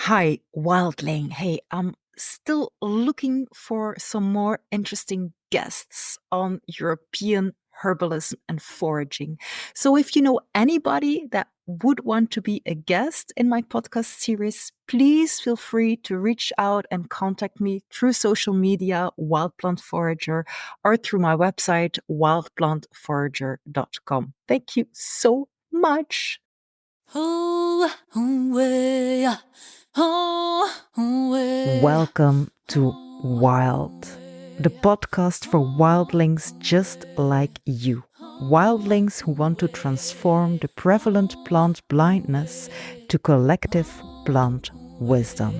Hi, Wildling. Hey, I'm still looking for some more interesting guests on European herbalism and foraging. So if you know anybody that would want to be a guest in my podcast series, please feel free to reach out and contact me through social media, Wild Plant Forager, or through my website, wildplantforager.com. Thank you so much. Welcome to Wild, the podcast for wildlings just like you. Wildlings who want to transform the prevalent plant blindness to collective plant wisdom.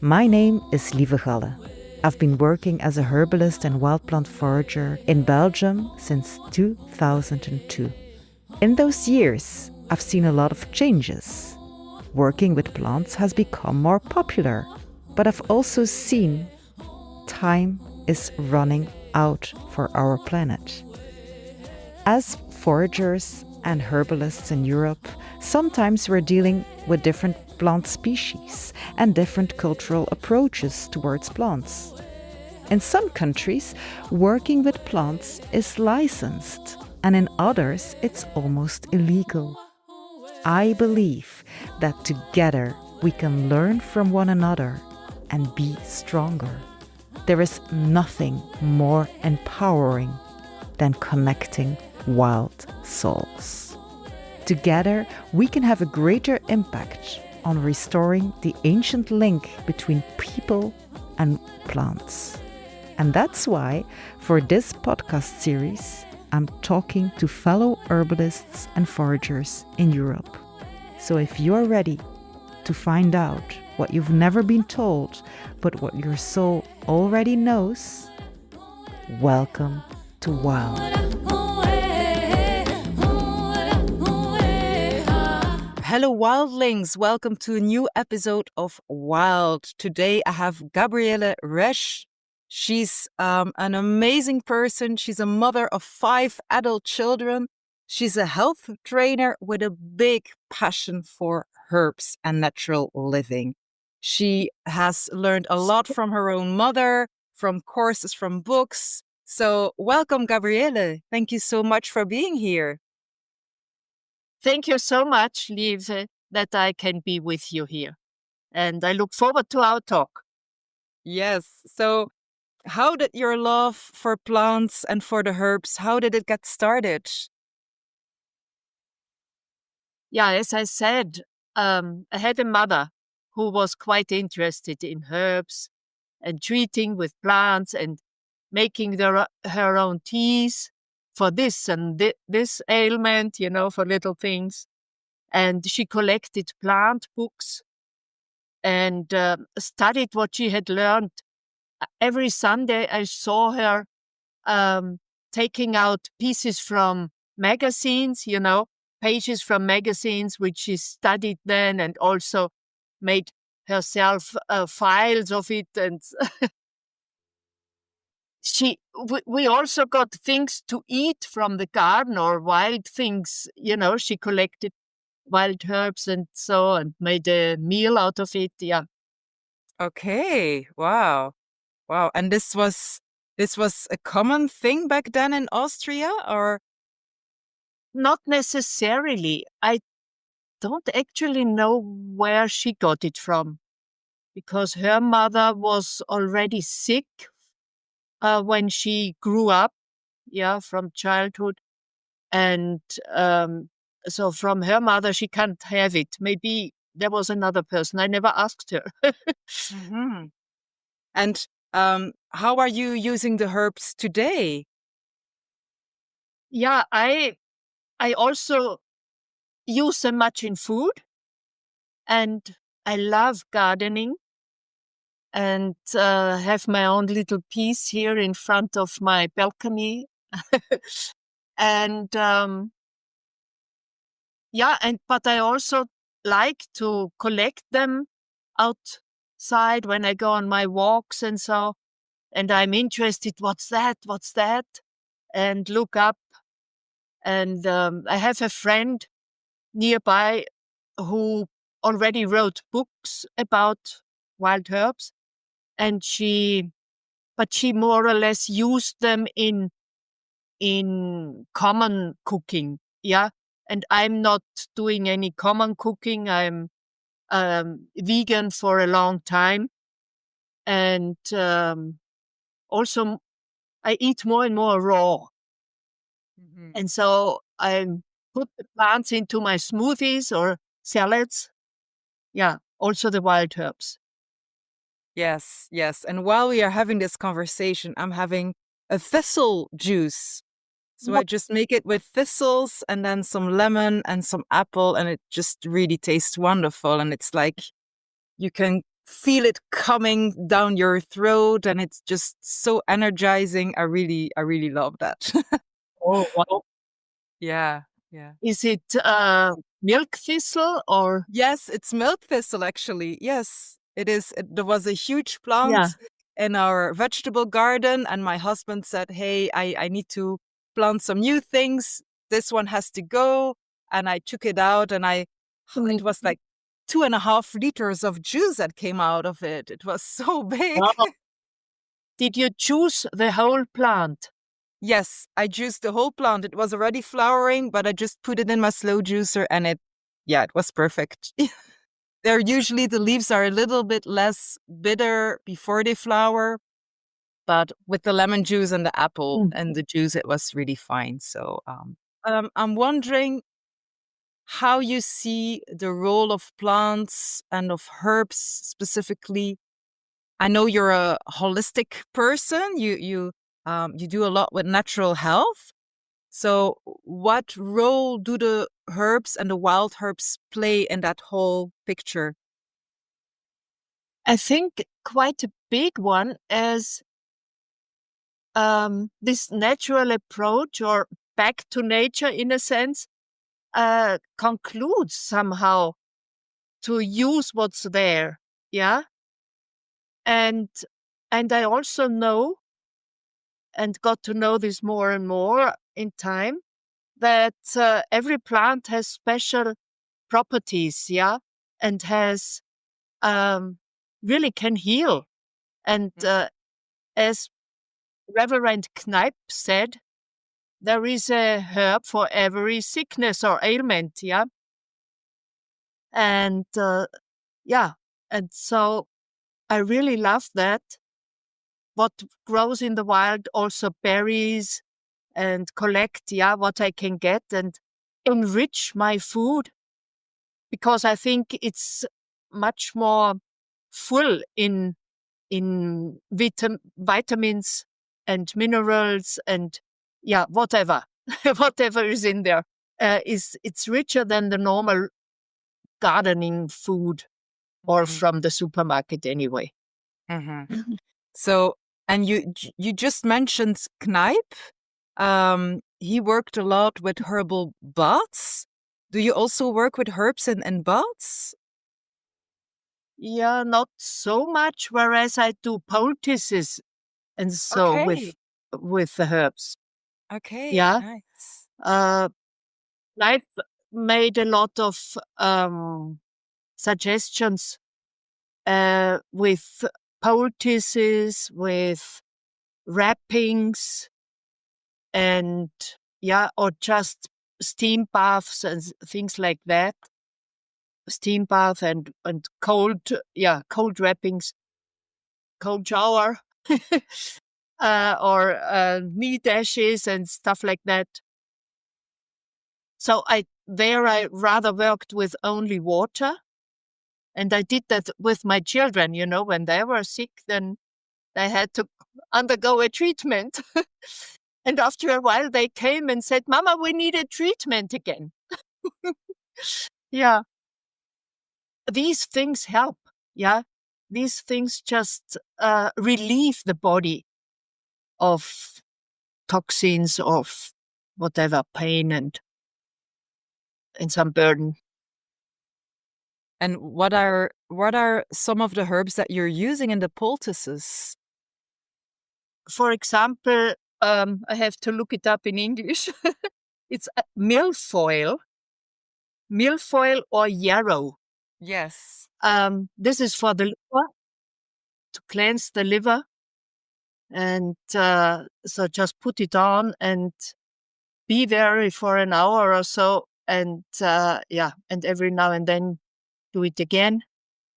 My name is Hildegarde. I've been working as a herbalist and wild plant forager in Belgium since 2002. In those years, I've seen a lot of changes. Working with plants has become more popular, but I've also seen time is running out for our planet. As foragers and herbalists in Europe, sometimes we're dealing with different plant species and different cultural approaches towards plants. In some countries, working with plants is licensed, and in others, it's almost illegal. I believe that together we can learn from one another and be stronger. There is nothing more empowering than connecting wild souls. Together, we can have a greater impact on restoring the ancient link between people and plants. And that's why, for this podcast series, I'm talking to fellow herbalists and foragers in Europe. So if you're ready to find out what you've never been told, but what your soul already knows, welcome to Wild. Hello, wildlings. Welcome to a new episode of Wild. Today I have Gabriele Resch. She's an amazing person. She's a mother of 5 adult children. She's a health trainer with a big passion for herbs and natural living. She has learned a lot from her own mother, from courses, from books. So welcome, Gabriele. Thank you so much for being here. Thank you so much, Liv, that I can be with you here. And I look forward to our talk. Yes. So how did your love for plants and for the herbs, how did it get started? Yeah, as I said, I had a mother who was quite interested in herbs and treating with plants and making her own teas for this and this ailment, for little things. And she collected plant books and studied what she had learned. Every Sunday, I saw her taking out pieces from magazines, pages from magazines, which she studied then and also made herself files of it. And we also got things to eat from the garden or wild things, she collected wild herbs and so and made a meal out of it. Yeah. Okay. Wow. Wow. And this was a common thing back then in Austria, or? Not necessarily. I don't actually know where she got it from because her mother was already sick when she grew up, from childhood. And so from her mother, she can't have it. Maybe there was another person. I never asked her. Mm-hmm. And how are you using the herbs today? Yeah, I also use them much in food, and I love gardening and have my own little piece here in front of my balcony. And but I also like to collect them outside when I go on my walks and so. And I'm interested, what's that? And look up. And I have a friend nearby who already wrote books about wild herbs, and but she more or less used them in common cooking. Yeah. And I'm not doing any common cooking. I'm vegan for a long time. And also I eat more and more raw. Mhm. And so I put the plants into my smoothies or salads. Yeah. Also the wild herbs. Yes, yes. And while we are having this conversation, I'm having a thistle juice. So I just make it with thistles and then some lemon and some apple, and it just really tastes wonderful. And it's like you can feel it coming down your throat, and it's just so energizing. I really love that. Oh, wow. Yeah, yeah. Is it milk thistle or? Yes, it's milk thistle, actually. Yes, it is. There was a huge Yeah. plant in our vegetable garden, and my husband said, "Hey, I need to plant some new things. This one has to go." And I took it out, and it was like 2.5 liters of juice that came out of it. It was so big. Wow. Did you choose the whole plant? Yes, I juiced the whole plant. It was already flowering, but I just put it in my slow juicer, and it was perfect. They're usually the leaves are a little bit less bitter before they flower, but with the lemon juice and the apple and the juice, it was really fine. So I'm wondering how you see the role of plants and of herbs specifically. I know you're a holistic person. You do a lot with natural health. So, what role do the herbs and the wild herbs play in that whole picture? I think quite a big one is this natural approach or back to nature in a sense concludes somehow to use what's there. Yeah. And I also know and got to know this more and more in time that every plant has special properties. Yeah. And has really can heal. And as Reverend Kneipp said, there is a herb for every sickness or ailment, yeah? And yeah, and so I really love that. What grows in the wild, also berries, and collect, yeah, what I can get and enrich my food, because I think it's much more full in vitamins and minerals and yeah, whatever, whatever is in there. It's richer than the normal gardening food or Mhm. from the supermarket anyway. Mhm. So, and you just mentioned Kneipp. He worked a lot with herbal baths. Do you also work with herbs and baths? Yeah, not so much, whereas I do poultices and so Okay. with the herbs. Okay, Yeah. nice. I've made a lot of suggestions with poultices, with wrappings, and yeah, or just steam baths and things like that. Steam bath and cold, yeah, cold wrappings, cold shower, or meat ashes and stuff like that. So I rather worked with only water, and I did that with my children. You know, when they were sick, then they had to undergo a treatment. And after a while, they came and said, "Mama, we need a treatment again." Yeah, these things help. Yeah, these things just relieve the body of toxins, of whatever pain and some burden. And what are some of the herbs that you're using in the poultices? For example, I have to look it up in English. It's milfoil or yarrow. Yes. This is for the liver, to cleanse the liver. And so just put it on and be there for an hour or so. And and every now and then do it again.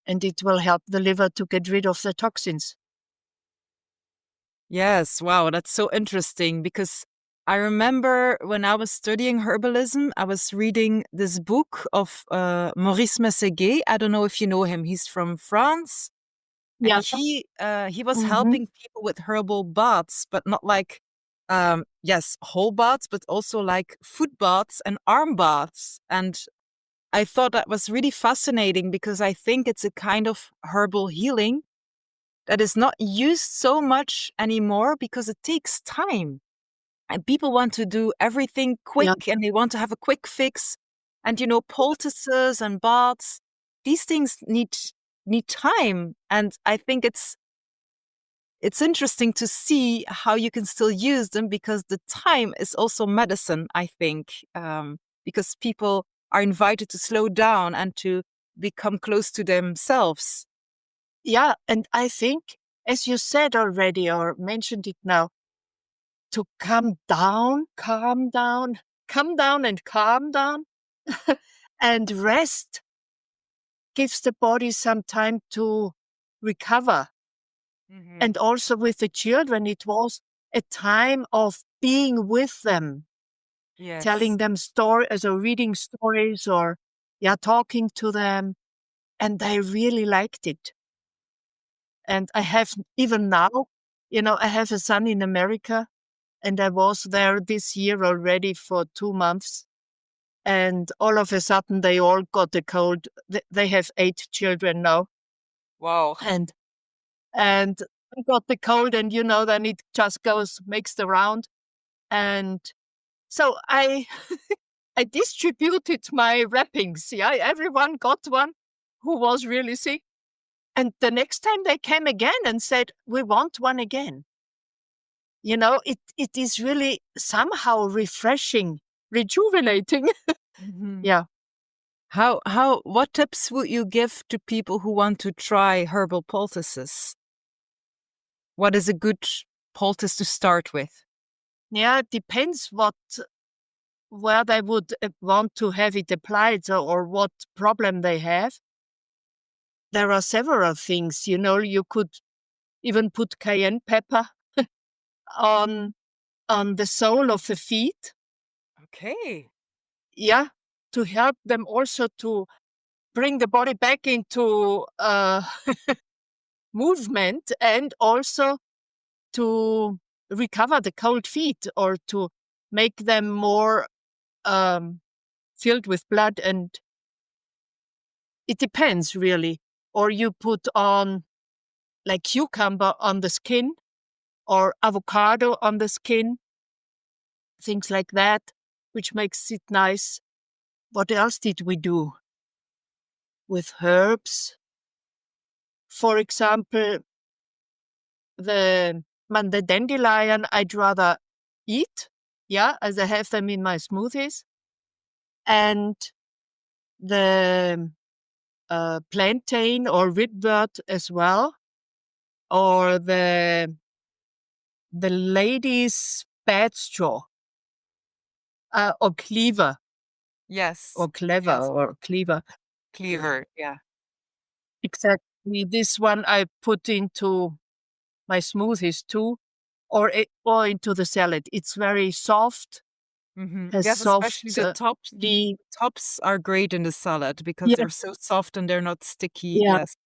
And it will help the liver to get rid of the toxins. Yes. Wow. That's so interesting because I remember when I was studying herbalism, I was reading this book of Maurice Messeguet. I don't know if you know him. He's from France. And Yeah. he was Mm-hmm. helping people with herbal baths, but not like yes, whole baths, but also like foot baths and arm baths. And I thought that was really fascinating because I think it's a kind of herbal healing that is not used so much anymore because it takes time. And people want to do everything quick Yeah. and they want to have a quick fix. And poultices and baths, these things need time. And I think it's interesting to see how you can still use them because the time is also medicine, I think, because people are invited to slow down and to become close to themselves. Yeah. And I think, as you said already or mentioned it now, to calm down, and calm down, and rest gives the body some time to recover. Hmm. And also with the children, it was a time of being with them, Yes. telling them stories or reading stories or talking to them. And I really liked it. And I have even now, I have a son in America, and I was there this year already for 2 months. And all of a sudden, they all got a cold. They have 8 children now, Wow. and I got the cold, and then it just makes the round. And so I distributed my wrappings. Yeah, everyone got one who was really sick. And the next time they came again and said, "We want one again." It is really somehow refreshing, rejuvenating. Hmm. Yeah. What tips would you give to people who want to try herbal poultices? What is a good poultice to start with? Yeah, it depends where they would want to have it applied, or what problem they have. There are several things, you could even put cayenne pepper on the sole of the feet. Okay. Yeah, to help them also to bring the body back into movement, and also to recover the cold feet, or to make them more um, filled with blood. And it depends really. Or you put on like cucumber on the skin, or avocado on the skin, things like that, which makes it nice. What else did we do with herbs? For example, the dandelion I'd rather eat, as I have them in my smoothies. And the plantain or ribwort as well, or the lady's bad straw, or cleaver, Yes. or clever, Yes. or cleaver. Cleaver. Yeah. Exactly. This one I put into my smoothies too, or into the salad. It's very soft, has Yes, especially soft the tops. leaf. Tops are great in the salad because Yeah, they're so soft and they're not sticky. yeah. Yes.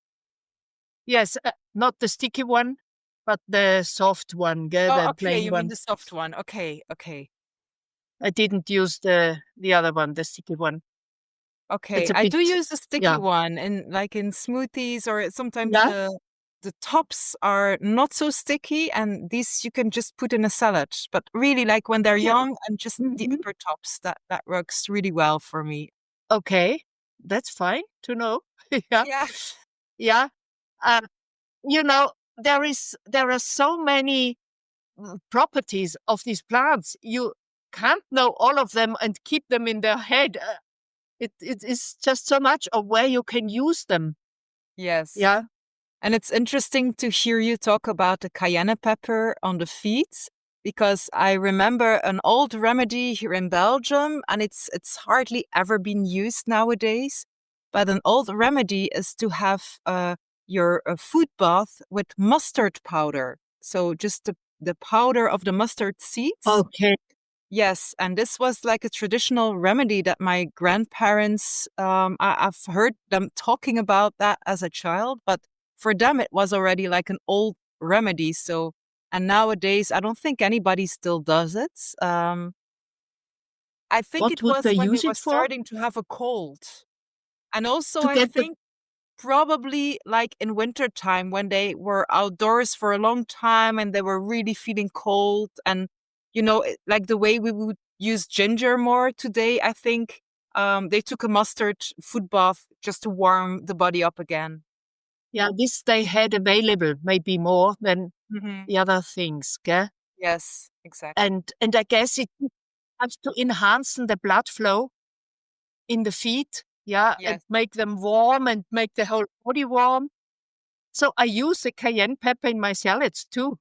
Yes, not the sticky one, but the soft one, Oh, the okay. plain You mean one. the soft one. Okay. Okay. I didn't use the other one, the sticky one. It's Okay. a I do bit, use the sticky yeah, one in smoothies, or sometimes yeah, the tops are not so sticky and these you can just put in a salad. But really like when they're yeah. young and just the Mhm. upper tops, that works really well for me. Okay, that's fine to know. Yeah, Yeah. yeah. Uh, there are so many properties of these plants. You can't know all of them and keep them in their head. It is just so much of where you can use them. Yes. Yeah. And it's interesting to hear you talk about the cayenne pepper on the feet, because I remember an old remedy here in Belgium, and it's hardly ever been used nowadays. But an old remedy is to have your foot bath with mustard powder. So just the powder of the mustard seeds. Okay. Yes, and this was like a traditional remedy that my grandparents, I've heard them talking about that as a child, but for them it was already like an old remedy. So, and nowadays I don't think anybody still does it. I think What it would was they when they use were it for? starting to have a cold. And also, To I get the think probably like in winter time when they were outdoors for a long time and they were really feeling cold, and like the way we would use ginger more today, I think they took a mustard foot bath just to warm the body up again. yeah, this they had available, maybe more than Hmm. the other things, okay? Yes, exactly. And I guess it helps to enhance the blood flow in the feet, yeah, and Yes. make them warm and make the whole body warm. So I use the cayenne pepper in my salads too,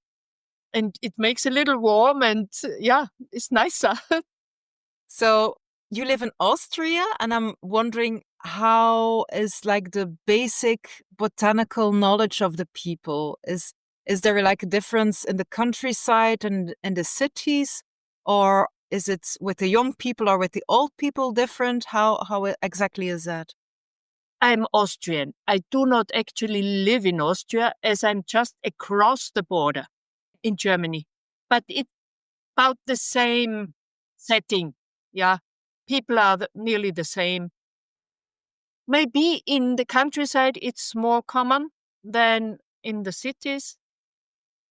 and it makes a little warm, and yeah, it's nicer. So you live in Austria, and I'm wondering how is like the basic botanical knowledge of the people? Is there like a difference in the countryside and in the cities, or is it with the young people or with the old people different? How exactly is that? I'm Austrian. I do not actually live in Austria, as I'm just across the border in Germany. But it's about the same setting. Yeah. People are nearly the same. Maybe in the countryside it's more common than in the cities,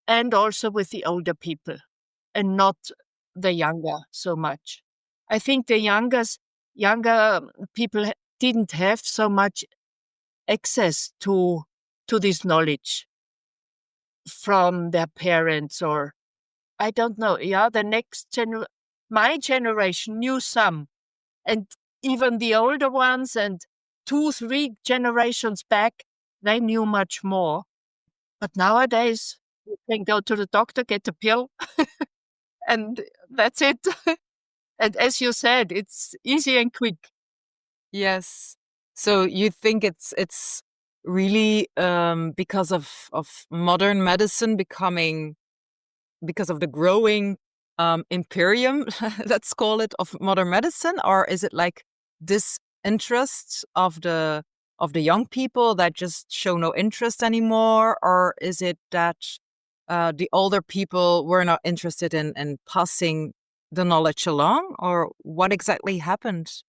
and also with the older people, and not the younger so much. I think the younger people didn't have so much access to this knowledge from their parents, or I don't know. Yeah, my generation knew some, and even the older ones, and 2, 3 generations back, they knew much more. But nowadays, you can go to the doctor, get a pill, and that's it. And as you said, it's easy and quick. Yes. So you think it's really because of modern medicine becoming, because of the growing imperium, let's call it, of modern medicine, or is it like this interest of the young people that just show no interest anymore, or is it that the older people were not interested in passing the knowledge along, or what exactly happened?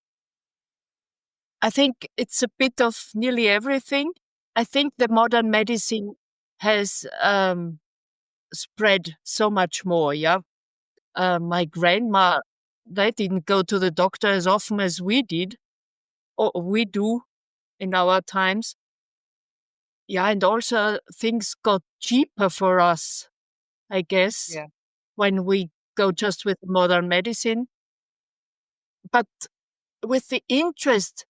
I think it's a bit of nearly everything. I think the modern medicine has spread so much more. Yeah. My grandma, they didn't go to the doctor as often as we did, or we do in our times. Yeah, and also things got cheaper for us, I guess, Yeah. when we go just with modern medicine. But with the interest,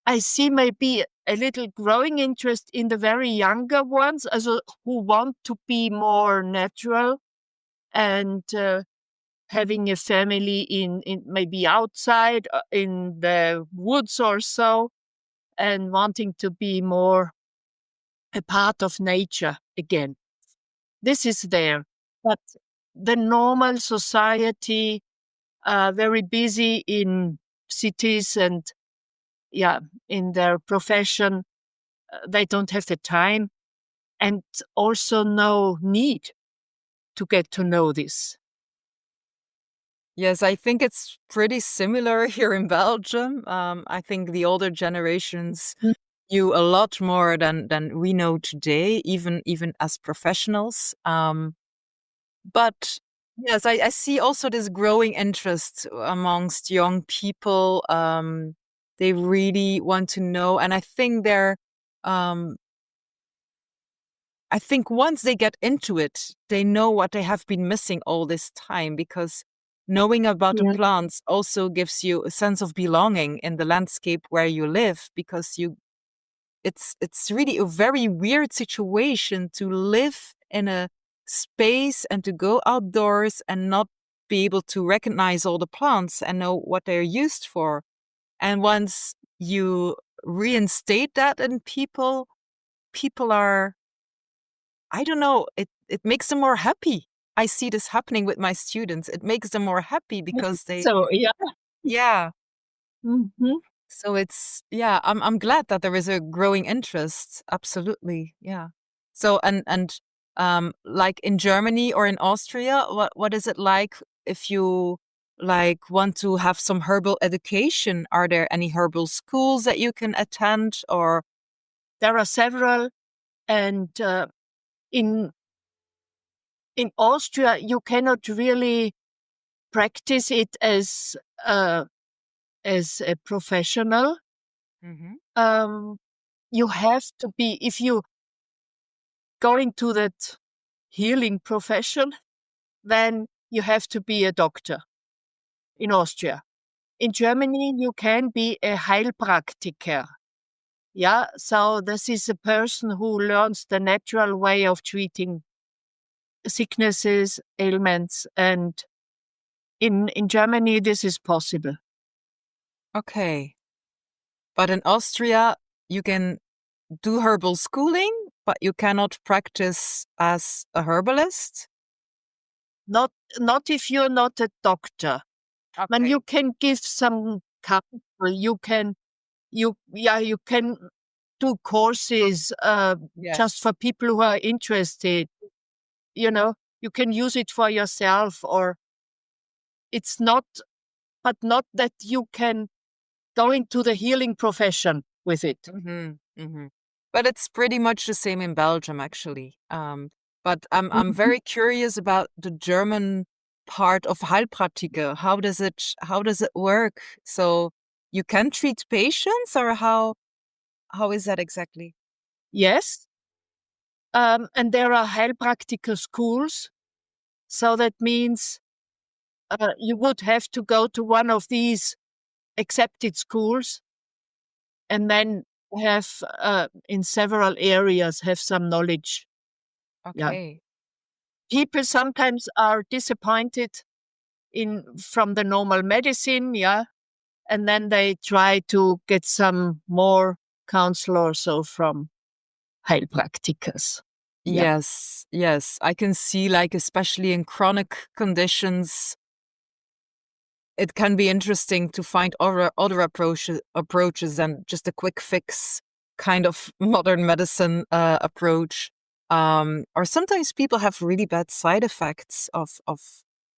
I see maybe a little growing interest in the very younger ones, also who want to be more natural, and having a family in maybe outside in the woods or so, and wanting to be more a part of nature again. This is there. But the normal society, very busy in cities, and yeah, in their profession, they don't have the time, and also no need to get to know this. Yes, I think it's pretty similar here in Belgium. I think the older generations Mm. knew a lot more than we know today, even as professionals. But yes, I see also this growing interest amongst young people. They really want to know, and um, I think once they get into it, they know what they have been missing all this time, because knowing about the Yeah. plants also gives you a sense of belonging in the landscape where you live, because it's really a very weird situation to live in a space and to go outdoors and not be able to recognize all the plants and know what they're used for. And once you reinstate that in people, people are, I don't know, it makes them more happy. I see this happening with my students. It makes them more happy because they, So yeah. yeah. Mhm. So it's, yeah, I'm glad that there is a growing interest. Absolutely. Yeah. So and like in Germany or in Austria, what is it like if you like want to have some herbal education? Are there any herbal schools that you can attend, or There are several, and in in Austria you cannot really practice it uh, as a professional. Mhm. Um, you have to be, if you go into that healing profession, then you have to be a doctor in Austria. In Germany, you can be a heilpraktiker. Yeah, so this is a person who learns the natural way of treating sicknesses, ailments, and in Germany, this is possible. okay. But in Austria, you can do herbal schooling, but you cannot practice as a herbalist. Not not if you're not a doctor. When you Okay. can give some counsel, you can do courses just Yes. for people who are interested. You know, you can use it for yourself, or it's not, but not that you can go into the healing profession with it. But it's pretty much the same in Belgium, actually. But I'm Mhm. very curious about the German part of Heilpraktiker. How does it work? So you can treat patients, or how is that exactly? Yes, and there are heilpraktiker schools, so that means you would have to go to one of these accepted schools, and then have in several areas have some knowledge. Yeah, Okay. people sometimes are disappointed in from the normal medicine. Yeah, and then they try to get some more counsel or so from heilpraktikers. Yeah. Yes, yes. I can see, like, especially in chronic conditions, it can be interesting to find other approaches than just a quick fix kind of modern medicine approach. Or sometimes people have really bad side effects of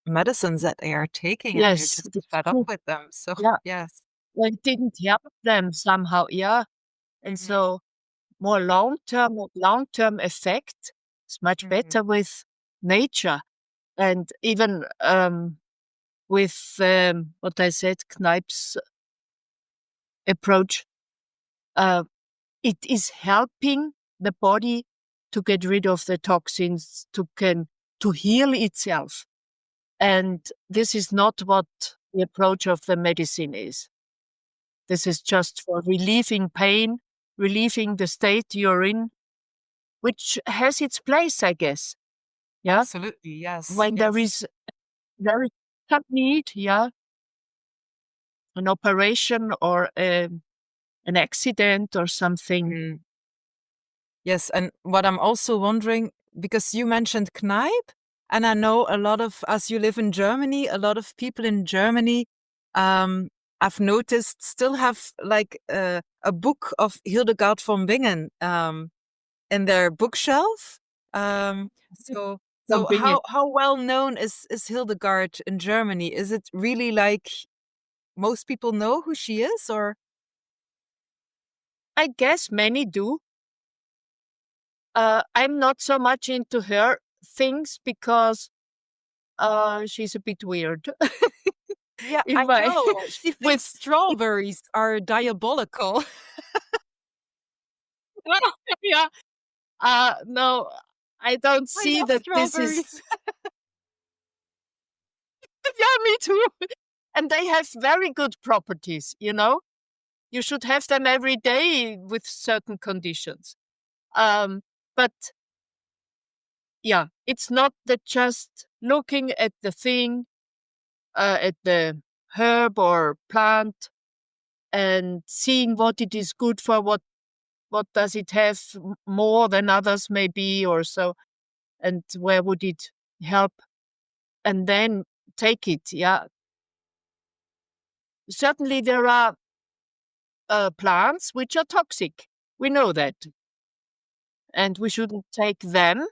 medicines that they are taking, and they're Yes, just that's fed up true. with them. So Yeah, yes. well, it didn't help them somehow. Yeah, and Hmm. so more long term effect is much Hmm. better with nature, and even with what I said, Kneipp's approach. Uh, it is helping the body to get rid of the toxins, to heal itself. And this is not what the approach of the medicine is. This is just for relieving pain, relieving the state you're in, which has its place, I guess. Yeah. Absolutely, yes, When yes. there is some need, yeah, an operation or an accident or something. Mm. Yes, and what I'm also wondering, because you mentioned Kneipp, and I know a lot of, as you live in Germany, a lot of people in Germany, um, I've noticed, still have like a book of Hildegarde von Bingen in their bookshelf. So From so Bingen. how well known is Hildegarde in Germany? Is it really like most people know who she is, or? I guess many do. I'm not so much into her things because she's a bit weird. Yeah, In I my know. She thinks with strawberries are diabolical. yeah. No, I don't I see love that this is. strawberries. Yeah, me too. And they have very good properties, you know. You should have them every day with certain conditions. Um, but yeah, it's not that just looking at the thing, at the herb or plant and seeing what it is good for, what does it have more than others maybe or so, and where would it help, and then take it. Yeah, certainly there are plants which are toxic. We know that, and we shouldn't take them.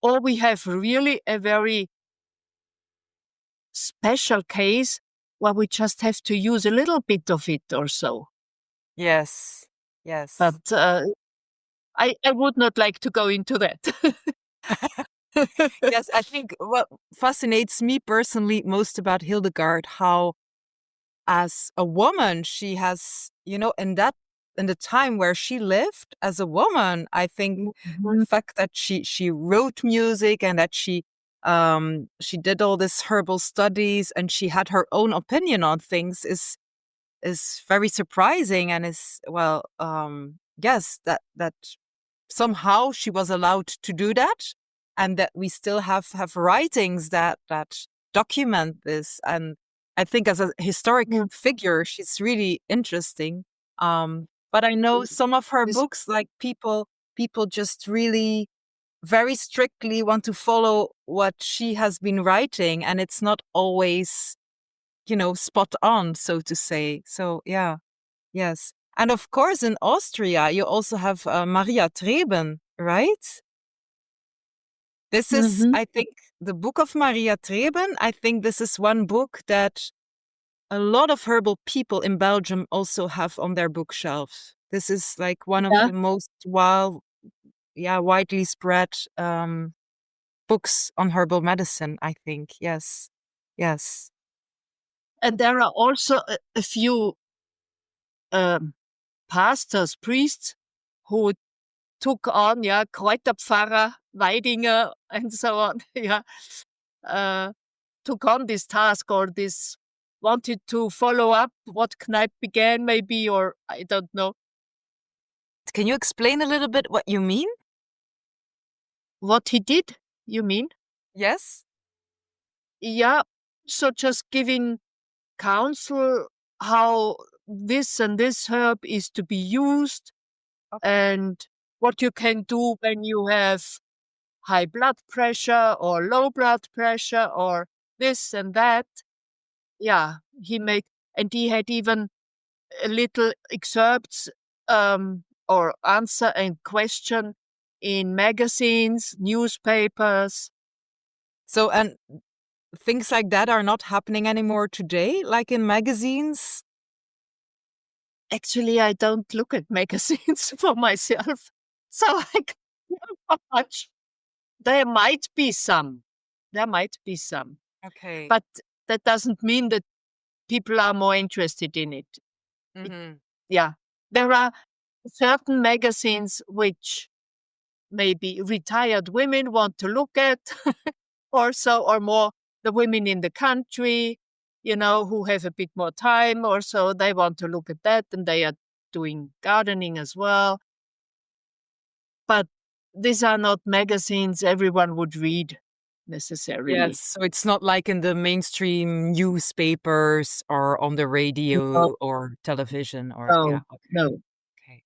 Or we have really a very special case where we just have to use a little bit of it or so. Yes. Yes. But I would not like to go into that. Yes, I think what fascinates me personally most about Hildegarde, how as a woman she has, in the time where she lived as a woman, I think the Mhm. fact that she wrote music and that she did all this herbal studies and she had her own opinion on things is very surprising and is, well, yes, that somehow she was allowed to do that and that we still have writings that document this. And I think as a historic Mm. figure she's really interesting. But I know some of her This, books, like people just really very strictly want to follow what she has been writing, and it's not always, spot on, so to say. So yeah. Yes. And of course, in Austria, you also have Maria Treben, right? This is, Mhm. I think, the book of Maria Treben. I think this is one book that a lot of herbal people in Belgium also have on their bookshelf. This is like one of Yeah. the most widely spread books on herbal medicine, I think. Yes. Yes. And there are also a few um, pastors, priests who took on, yeah, Kräuterpfarrer, Weidinger, and so on, yeah, uh, took on this task or this, wanted to follow up what Kneipp began, maybe, or I don't know Can you explain a little bit what you mean? what he did, you mean? Yes. Yeah, so just giving counsel how this and this herb is to be used Okay. and what you can do when you have high blood pressure or low blood pressure or this and that. Yeah, and he had even a little excerpts or answer and question in magazines, newspapers. So, and things like that are not happening anymore today, like in magazines? Actually, I don't look at magazines for myself, so I can't know much. There might be some. There might be some. Okay. But that doesn't mean that people are more interested in it. It Mhm. Yeah. There are certain magazines which maybe retired women want to look at or so, or more the women in the country, who have a bit more time or so, they want to look at that and they are doing gardening as well. But these are not magazines everyone would read Yes, necessarily. so it's not like in the mainstream newspapers or on the No, radio or television or no, yeah, okay. no. Okay.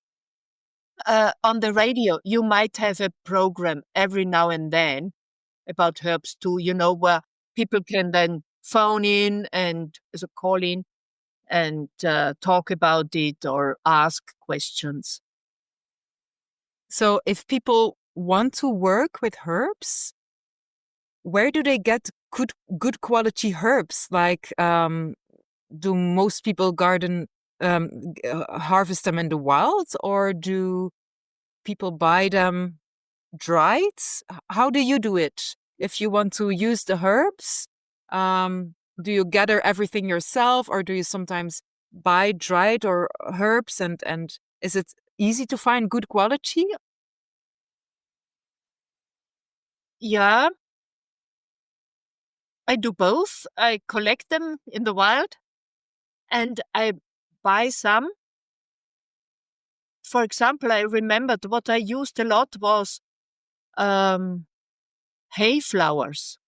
On the radio, you might have a program every now and then about herbs too, where people can then phone in and so call in and talk about it or ask questions. So if people want to work with herbs, where do they get good quality herbs? Like, do most people harvest them in the wild, or do people buy them dried? How do you do it? If you want to use the herbs, do you gather everything yourself, or do you sometimes buy dried or herbs? And is it easy to find good quality? Yeah, I do both. I collect them in the wild and I buy some. For example, I remembered what I used a lot was hay flowers.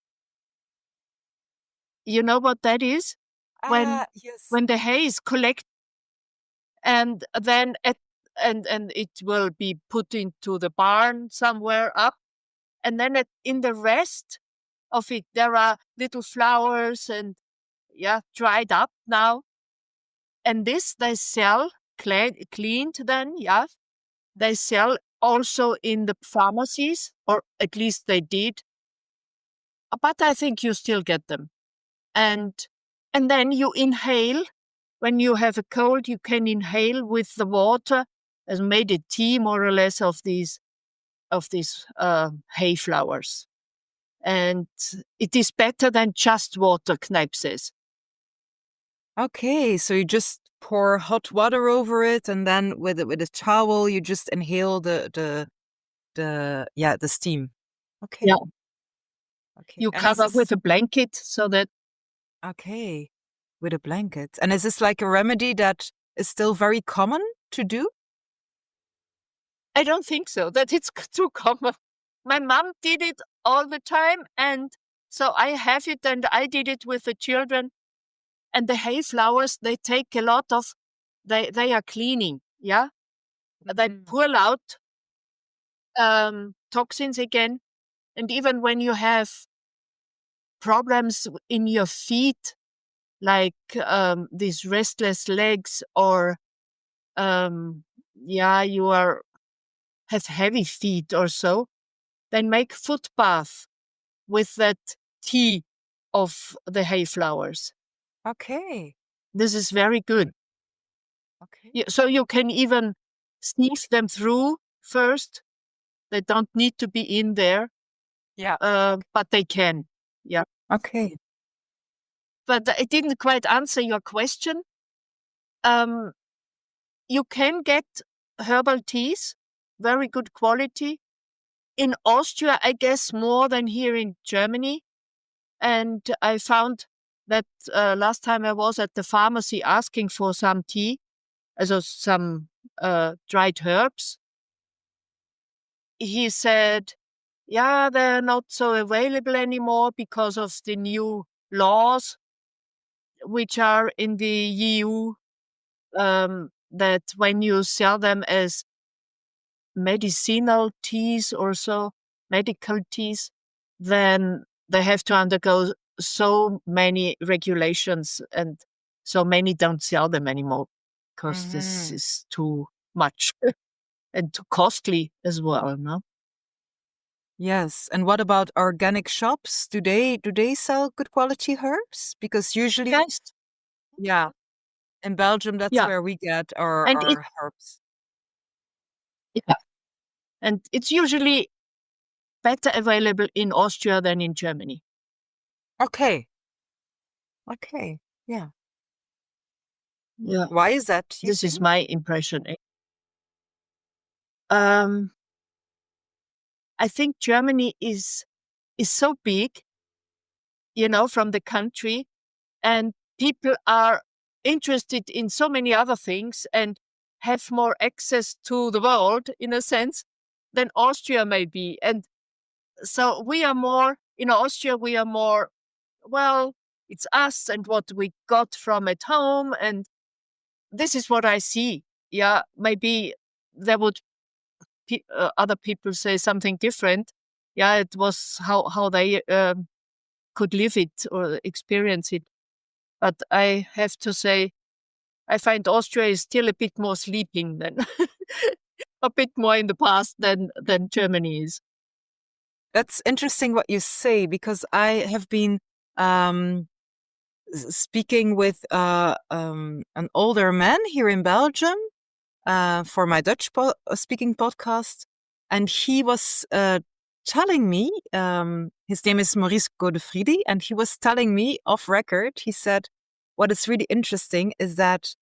You know what that is? Yes. When the hay is collected and then and it will be put into the barn somewhere up, and then in the rest of it there are little flowers and dried up now, and this they sell cleaned then, they sell also in the pharmacies, or at least they did, but I think you still get them. And then you inhale. When you have a cold, you can inhale with the water, as made a tea more or less of these hay flowers. And it is better than just water, Kneipp says. Okay, so you just pour hot water over it, and then with a towel, you just inhale the steam. Okay. Yeah. Okay. You And is cover this with a blanket so that okay with a blanket? And is this like a remedy that is still very common to do? I don't think so, that it's too common. My mom did it all the time, and so I have it, and I did it with the children. And the hay flowers, they take a lot of, they are cleaning, yeah? They pull out toxins again. And even when you have problems in your feet, like these restless legs, or you have heavy feet or so, then make foot bath with that tea of the hay flowers. Okay. This is very good. Okay. So you can even sneeze them through first. They don't need to be in there, Yeah. but they can. Yeah. Okay. But it didn't quite answer your question. You can get herbal teas, very good quality. In Austria, I guess more than here in Germany. And I found that last time I was at the pharmacy asking for some tea, also some dried herbs. He said, they're not so available anymore because of the new laws which are in the EU, that when you sell them as medicinal teas or so, medical teas, then they have to undergo so many regulations, and so many don't sell them anymore because this is too much and too costly as well, no? Yes. And what about organic shops? Do they sell good quality herbs? Because usually, Yes. yeah, in Belgium, that's Yeah. where we get And our herbs. and it's usually better available in Austria than in Germany. Okay. Okay. Yeah. Yeah. Why is that, you This is think? my impression. I think Germany is so big, from the country, and people are interested in so many other things and have more access to the world, in a sense, than Austria may be. And so in Austria, we are more, well, it's us and what we got from at home. And this is what I see. Yeah, maybe there would other people say something different. Yeah, it was how they could live it or experience it. But I have to say, I find Austria is still a bit more sleeping than a bit more in the past than Germany is. That's interesting what you say, because I have been speaking with an older man here in Belgium for my Dutch speaking podcast, and he was telling me, his name is Maurice Godefriedi, and he was telling me off record, he said, what is really interesting is that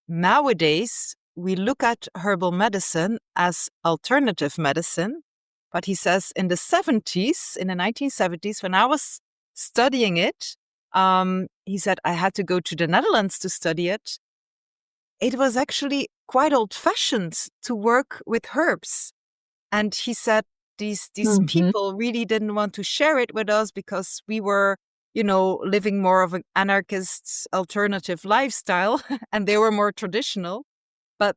nowadays we look at herbal medicine as alternative medicine. But he says in the 1970s, when I was studying it, he said, I had to go to the Netherlands to study it. It was actually quite old-fashioned to work with herbs. And he said these Mhm. people really didn't want to share it with us because we were, living more of an anarchist alternative lifestyle and they were more traditional. But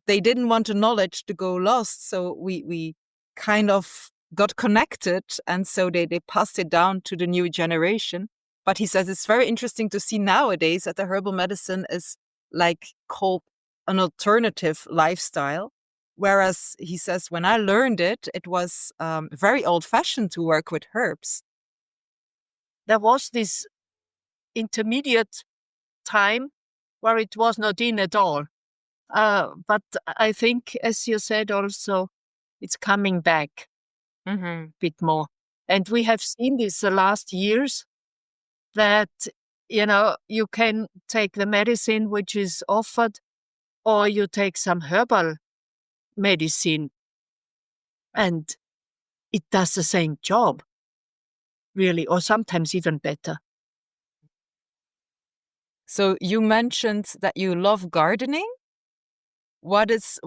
they didn't want the knowledge to go lost. So we kind of got connected. And so they passed it down to the new generation. But he says it's very interesting to see nowadays that the herbal medicine is like called an alternative lifestyle. Whereas he says when I learned it, it was very old fashioned to work with herbs. There was this intermediate time where it was not in at all. But I think, as you said also, it's coming back a bit more. And we have seen this the last years that, you can take the medicine which is offered, or you take some herbal medicine, and it does the same job, really, or sometimes even better. So you mentioned that you love gardening. What is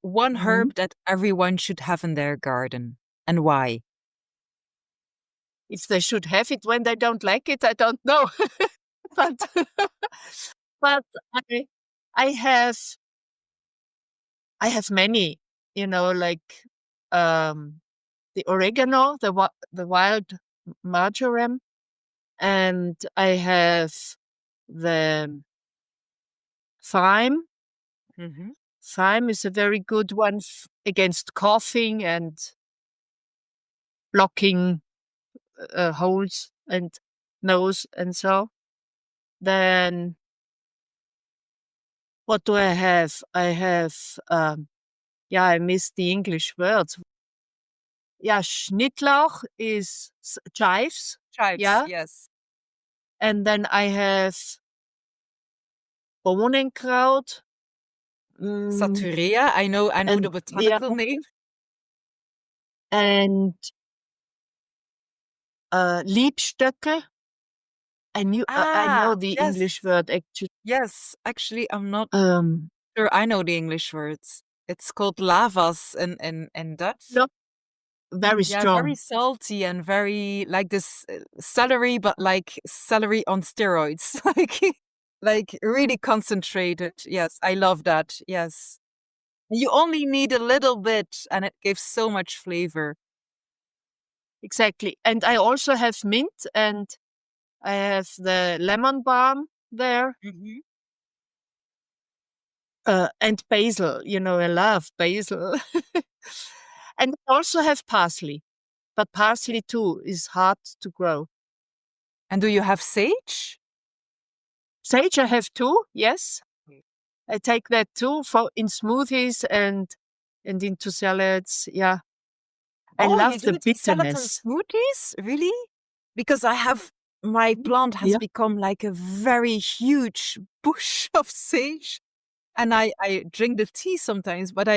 one herb that everyone should have in their garden, and why? If they should have it when they don't like it, I don't know. but but I have many, like the oregano, the wild marjoram, and I have the thyme. Thyme is a very good one against coughing and blocking holes and nose and so. Then what do I have? I have, I missed the English words. Yeah, Schnittlauch is chives. Chives, Yeah. yes. And then I have Bohnenkraut. Saturea, I know And the botanical name. And Liebstöcke. I know the Yes. English word actually. Yes, actually, I'm not Um, sure I know the English words. It's called lavas in Dutch. not very Yeah, very strong. salty and very like this celery, but like celery on steroids, like really concentrated. Yes, I love that. Yes, you only need a little bit, and it gives so much flavor. Exactly. And I also have mint, and I have the lemon balm there, and basil. I love basil. And I also have parsley, but parsley too is hard to grow. And do you have sage? Sage I have too, yes. I take that too in smoothies and into salads. Yeah. I Oh, you love do the it in salads and bitterness. smoothies? Really? Because my plant has Yeah. become like a very huge bush of sage. And I drink the tea sometimes, but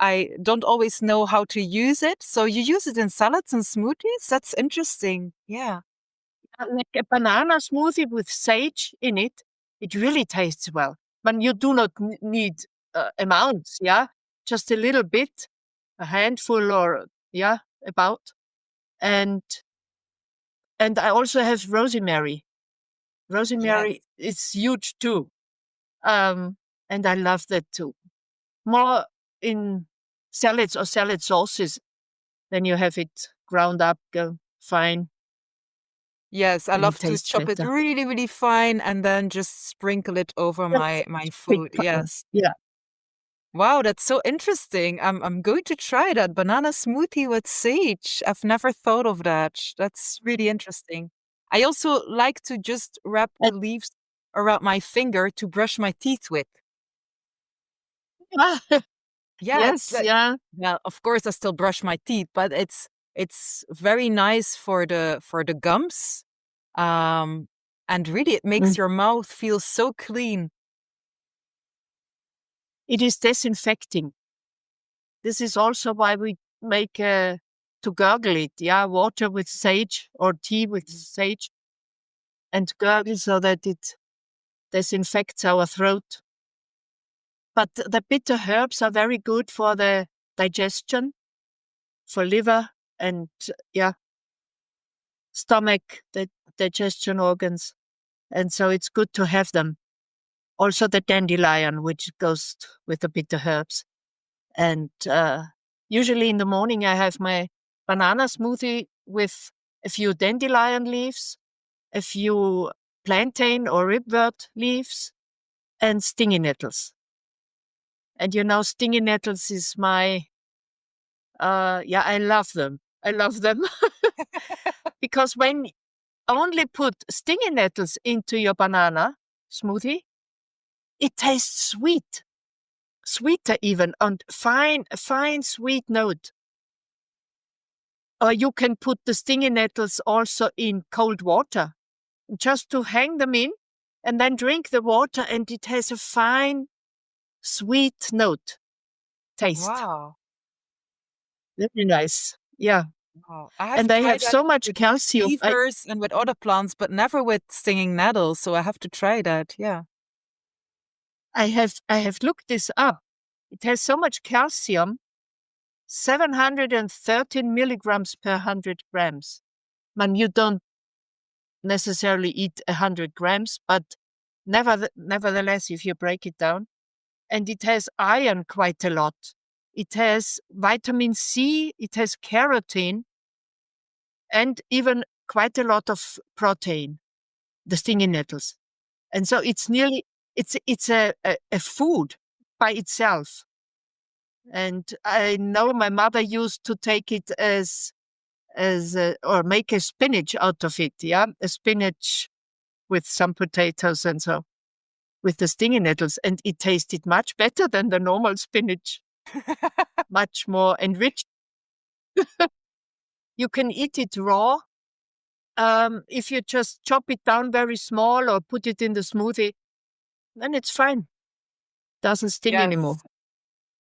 I don't always know how to use it. So you use it in salads and smoothies? That's interesting. Yeah. Like a banana smoothie with sage in it, it really tastes well. But you do not need amounts, yeah? Just a little bit, a handful or, about. And I also have rosemary. Yes. Rosemary is huge too. And I love that too. More in salads or salad sauces, then you have it ground up, go fine, Yes, I and it love to tastes chop it better. really, really fine and then just sprinkle it over my Big food. fine. Yes. Yeah. Wow, that's so interesting. I'm going to try that banana smoothie with sage. I've never thought of that. That's really interesting. I also like to just wrap the And, leaves around my finger to brush my teeth with. Yeah, it's yes, like, yeah. well, of course I still brush my teeth, but it's very nice for the gums. Um and really it makes Mm. your mouth feel so clean. It is disinfecting. This is also why we make to gargle it. Yeah, water with sage or tea with sage, and gargle so that it disinfects our throat. But the bitter herbs are very good for the digestion, for liver and stomach, the digestion organs. And so it's good to have them. Also the dandelion, which goes with the bitter herbs. And usually in the morning I have my banana smoothie with a few dandelion leaves, a few plantain or ribwort leaves, and stinging nettles. And stinging nettles is my, I love them. I love them. Because when you only put stinging nettles into your banana smoothie, it tastes sweet, sweeter even, and a fine sweet note. Or you can put the stinging nettles also in cold water, just to hang them in, and then drink the water, and it has a fine, sweet note, taste. Wow. Very nice. Yeah. Wow. I have And they tried have that so much with calcium. beavers and with other plants, but never with stinging nettles. So I have to try that. Yeah. I have looked this up. It has so much calcium, 713 milligrams per 100 grams. Man, you don't necessarily eat 100 grams, but nevertheless, if you break it down, and it has iron quite a lot. It has vitamin C, it has carotene, and even quite a lot of protein, the stinging nettles. And so it's a food by itself. And I know my mother used to take it or make a spinach out of it. Yeah, a spinach with some potatoes and so with the stinging nettles, and it tasted much better than the normal spinach. Much more enriched. You can eat it raw. If you just chop it down very small or put it in the smoothie, then it's fine. Doesn't sting anymore.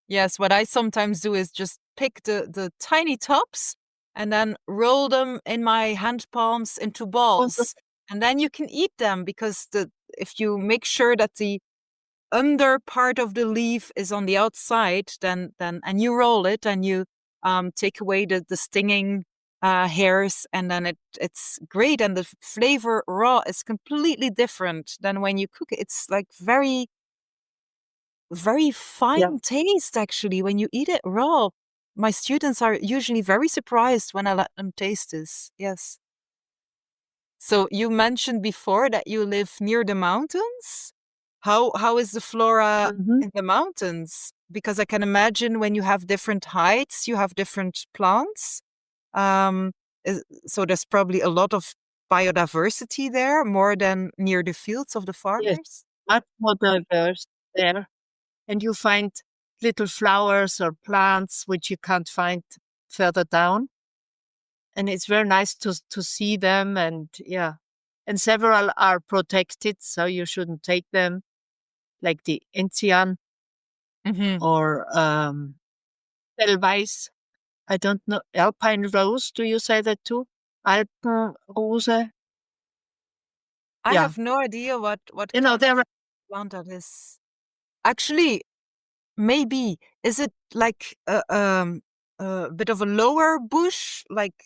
Yes, what I sometimes do is just pick the tiny tops and then roll them in my hand palms into balls. And then you can eat them because if you make sure that the under part of the leaf is on the outside, then and you roll it and you take away the stinging hairs, and then it's great. And the flavor raw is completely different than when you cook it. It's like very fine taste, actually, when you eat it raw. My students are usually very surprised when I let them taste this. Yes. So you mentioned before that you live near the mountains. How is the flora in the mountains? Because I can imagine when you have different heights, you have different plants. So there's probably a lot of biodiversity there, more than near the fields of the farmers. Yes, much more diverse there. And you find little flowers or plants which you can't find further down. And it's very nice to see them. And and several are protected, so you shouldn't take them, like the Enzian or Edelweiss. I don't know. Alpine rose, do you say that too? Alpenrose? I have no idea what kind of plant that is. Actually, maybe. Is it like a bit of a lower bush, like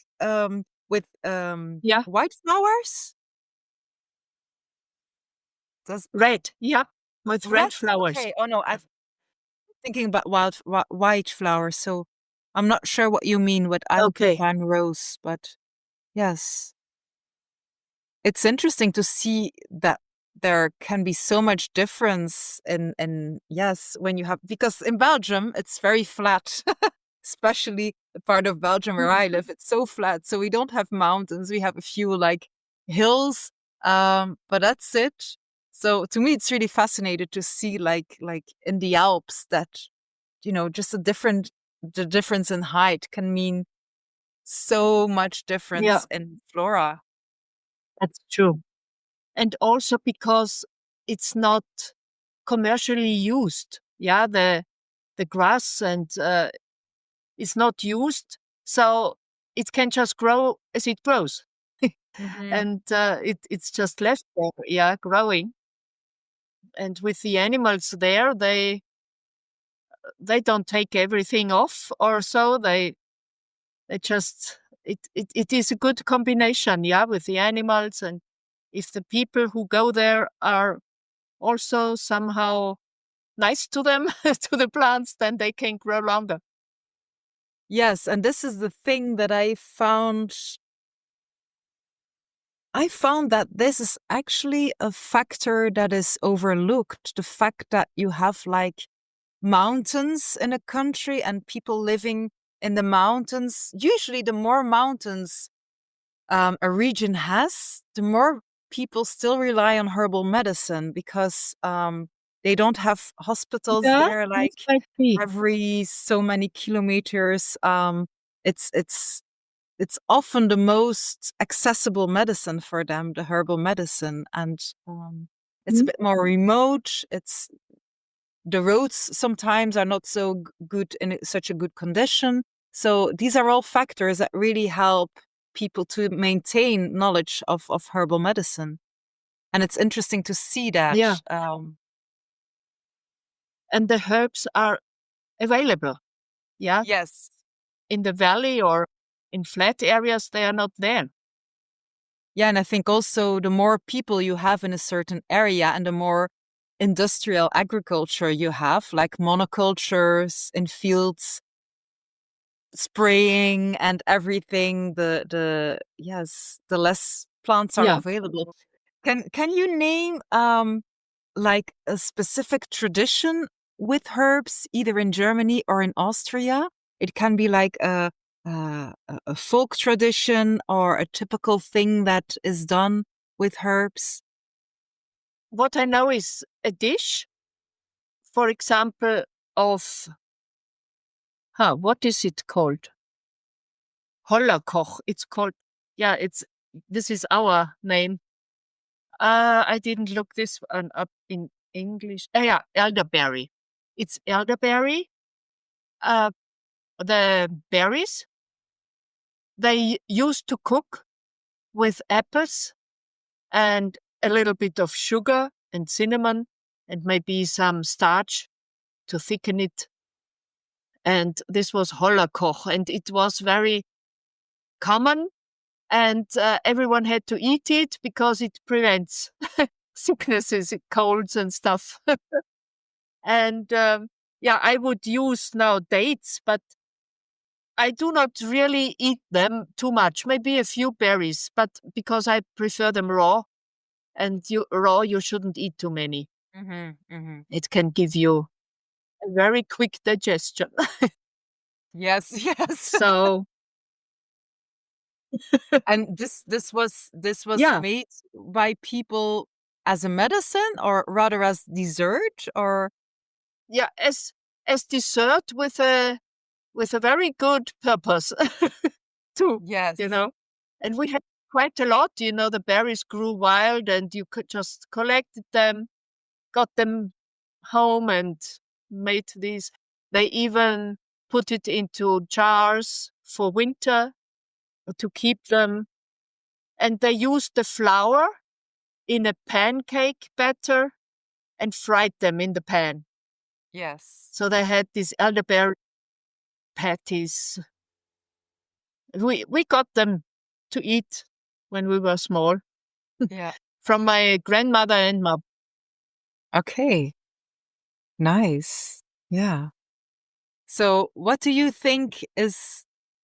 with white flowers? Red, with red flowers. Okay. Oh no, I'm thinking about white flowers. So I'm not sure what you mean with Alpine rose, but yes. It's interesting to see that there can be so much difference in yes, when you have, because in Belgium it's very flat, especially the part of Belgium where I live. It's so flat, so we don't have mountains. We have a few like hills, but that's it. So to me, it's really fascinating to see like in the Alps that just the difference in height can mean so much difference in flora. That's true. And also because it's not commercially used. Yeah, the grass and is not used. So it can just grow as it grows. Mhm. And it's just left there, growing. And with the animals there, they don't take everything off or so. They just it is a good combination, with the animals. And if the people who go there are also somehow nice to them, to the plants, then they can grow longer. Yes, and this is the thing that I found. I found that this is actually a factor that is overlooked. The fact that you have like mountains in a country and people living in the mountains. Usually, the more mountains a region has, the more people still rely on herbal medicine because they don't have hospitals Yeah, there this like might be. every so many kilometers. It's it's often the most accessible medicine for them, the herbal medicine, and it's a Mm. bit more remote. It's the roads sometimes are not so good in such a good condition. So these are all factors that really help people to maintain knowledge of herbal medicine. And it's interesting to see that. Yeah, and the herbs are available. Yeah, Yes. in the valley or in flat areas, they are not there. Yeah, and I think also the more people you have in a certain area and the more industrial agriculture you have, like monocultures in fields, spraying and everything, the less plants are Yeah. available. Can you name like a specific tradition with herbs, either in Germany or in Austria? It can be like a folk tradition or a typical thing that is done with herbs. What I know is a dish, for example, of, what is it called? Hollerkoch. It's called, this is our name. I didn't look this one up in English. Yeah, elderberry. It's elderberry. Uh, the berries, they used to cook with apples and a little bit of sugar and cinnamon and maybe some starch to thicken it. And this was Hollerkoch, and it was very common, and everyone had to eat it because it prevents sicknesses, colds and stuff. And I would use now dates, but I do not really eat them too much. Maybe a few berries, but because I prefer them raw, and you shouldn't eat too many. Mm-hmm. It can give you a very quick digestion. Yes, yes. So And this was yeah, made by people as a medicine or rather as dessert or yeah, as dessert with a very good purpose too, you yes. know. And we had quite a lot, the berries grew wild and you could just collect them, got them home and made these. They even put it into jars for winter to keep them. And they used the flour in a pancake batter and fried them in the pan. Yes. So they had these elderberry patties. We got them to eat when we were small Yeah. from my grandmother and my. Okay. Nice. Yeah. So, what do you think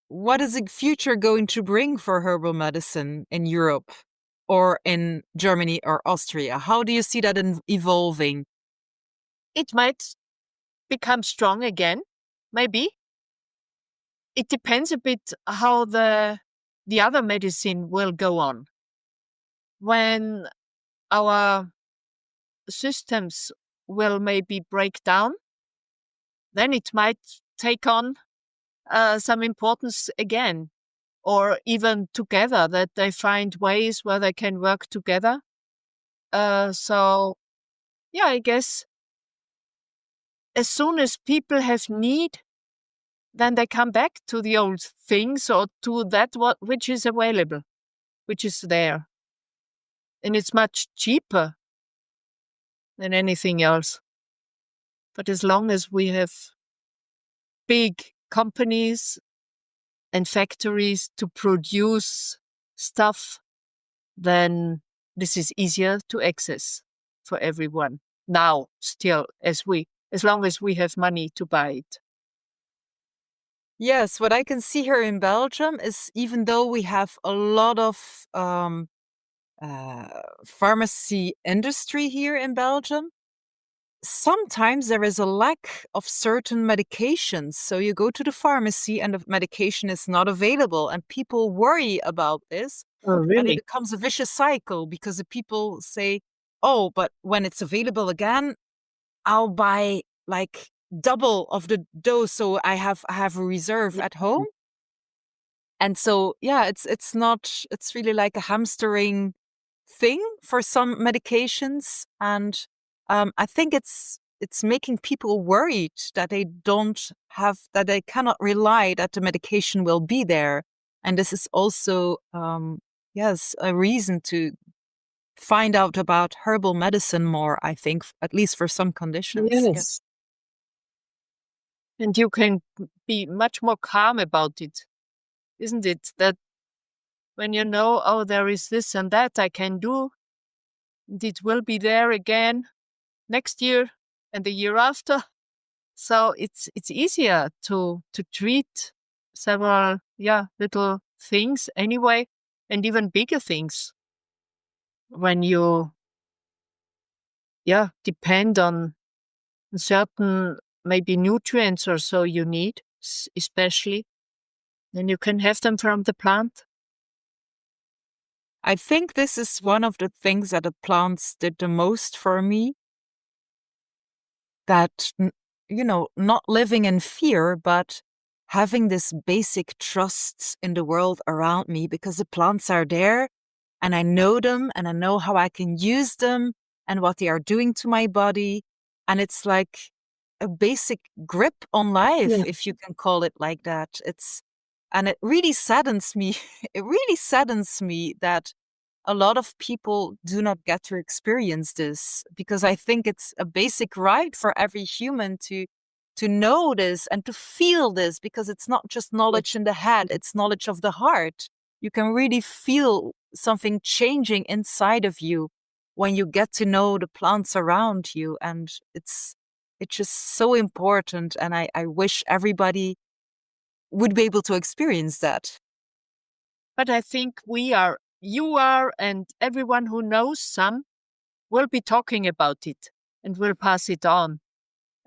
what is the future going to bring for herbal medicine in Europe or in Germany or Austria? How do you see that evolving? It might become strong again, maybe. It depends a bit how the other medicine will go on. When our systems will maybe break down, then it might take on some importance again, or even together, that they find ways where they can work together. So, I guess as soon as people have need, then they come back to the old things or to that which is available, which is there. And it's much cheaper than anything else. But as long as we have big companies and factories to produce stuff, then this is easier to access for everyone. Now, still, as long as we have money to buy it. Yes, what I can see here in Belgium is even though we have a lot of pharmacy industry here in Belgium, sometimes there is a lack of certain medications. So you go to the pharmacy and the medication is not available, and people worry about this. Oh, And it really? becomes a vicious cycle because the people say, oh, but when it's available again, I'll buy like double of the dose. So I have a reserve at home. And so, yeah, it's really like a hamstering thing for some medications. And I think it's making people worried that that they cannot rely that the medication will be there. And this is also, yes, a reason to find out about herbal medicine more, I think, at least for some conditions. Yes. Yes. And you can be much more calm about it, isn't it? That when you know, oh, there is this and that I can do, and it will be there again next year and the year after. So it's easier to treat several little things anyway, and even bigger things when you depend on certain maybe nutrients or so you need, especially, then you can have them from the plant. I think this is one of the things that the plants did the most for me. That, not living in fear, but having this basic trust in the world around me because the plants are there and I know them and I know how I can use them and what they are doing to my body. And it's like a basic grip on life, Yeah. if you can call it like that. And it really saddens me. It really saddens me that a lot of people do not get to experience this because I think it's a basic right for every human to know this and to feel this, because it's not just knowledge in the head, it's knowledge of the heart. You can really feel something changing inside of you when you get to know the plants around you, and it's just so important, and I wish everybody would be able to experience that. But I think you are, and everyone who knows some will be talking about it and will pass it on.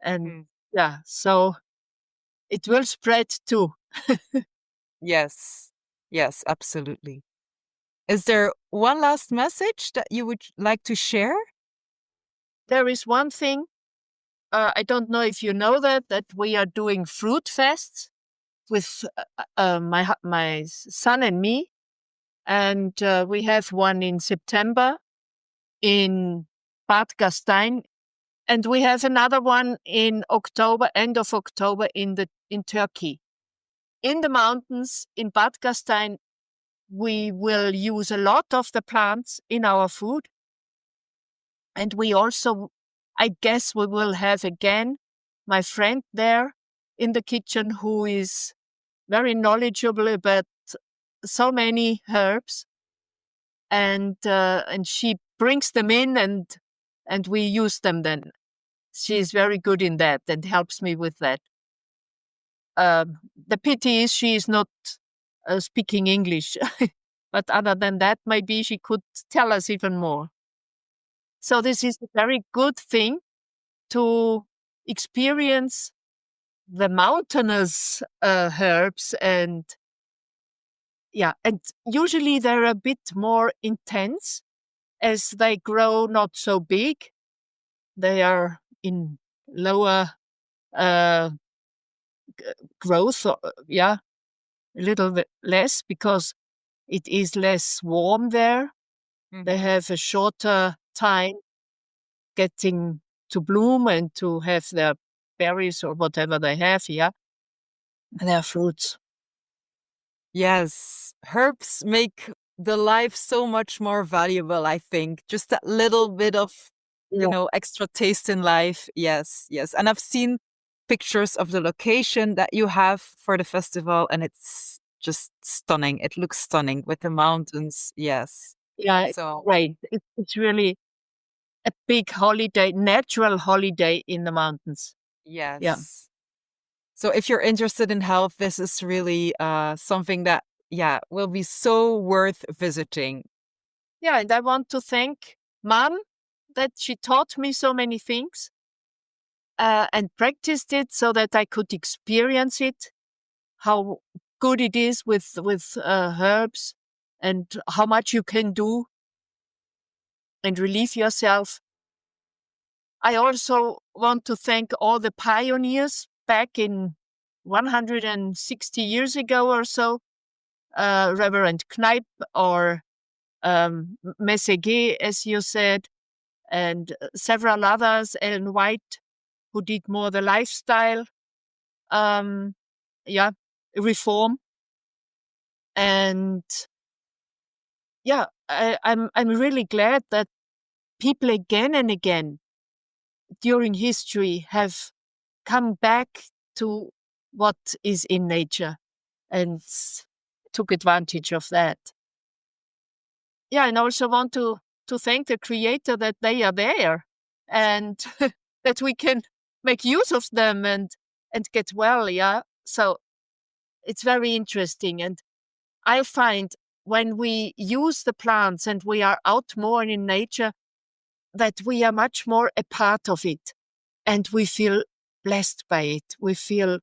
And so it will spread too. Yes. Yes, absolutely. Is there one last message that you would like to share? There is one thing, I don't know if you know that we are doing fruit fests with my son and me. And we have one in September in Bad Gastein. And we have another one in October, end of October in Turkey. In the mountains in Bad Gastein, we will use a lot of the plants in our food. And we also, I guess we will have again my friend there in the kitchen who is very knowledgeable about so many herbs. And she brings them in and we use them then. She is very good in that and helps me with that. The pity is she is not speaking English. But other than that, maybe she could tell us even more. So this is a very good thing to experience the mountainous herbs, and usually they're a bit more intense as they grow not so big. They are in lower growth, a little bit less because it is less warm there. They have a shorter time getting to bloom and to have their berries or whatever they have. their fruits. Yes, herbs make the life so much more valuable, I think. Just that little bit of, Yeah. extra taste in life. Yes, yes. And I've seen pictures of the location that you have for the festival, and it's just stunning. It looks stunning with the mountains. Yes. Yeah, it's So, great. It's really a big holiday, natural holiday in the mountains. Yeah. yes. So if you're interested in health, this is really something that, will be so worth visiting. Yeah, and I want to thank Mom that she taught me so many things and practiced it so that I could experience it, how good it is with herbs and how much you can do and relieve yourself. I also want to thank all the pioneers back in 160 years ago or so, Reverend Kneipp or Messeguet, as you said, and several others, Ellen White, who did more the lifestyle, um, reform. And I'm really glad that people again and again during history have come back to what is in nature and took advantage of that. Yeah, and I also want to thank the creator that they are there and that we can make use of them and get well. Yeah. So it's very interesting. And I find when we use the plants and we are out more in nature, that we are much more a part of it and we feel blessed by it. We feel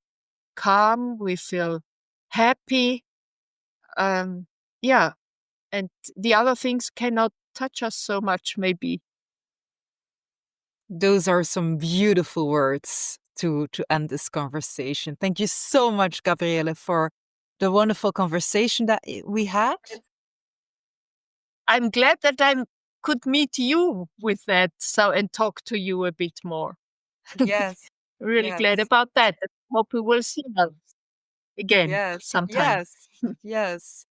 calm, we feel happy. Yeah. And the other things cannot touch us so much, maybe. Those are some beautiful words to end this conversation. Thank you so much, Gabriele, for the wonderful conversation that we had. I'm glad that I could meet you with that and talk to you a bit more. Yes. Really Yes. glad about that. I hope we will see us again Yes. sometime. Yes. Yes.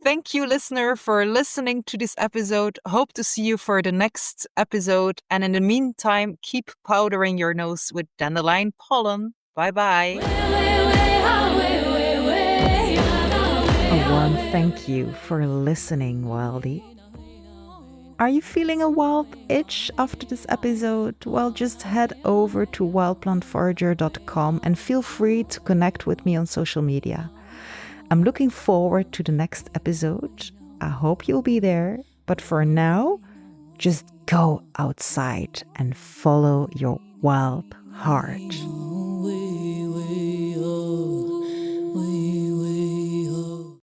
Thank you, listener, for listening to this episode. Hope to see you for the next episode. And in the meantime, keep powdering your nose with dandelion pollen. Bye-bye. A warm thank you for listening, Wildie. Are you feeling a wild itch after this episode? Well, just head over to wildplantforager.com and feel free to connect with me on social media. I'm looking forward to the next episode. I hope you'll be there. But for now, just go outside and follow your wild heart.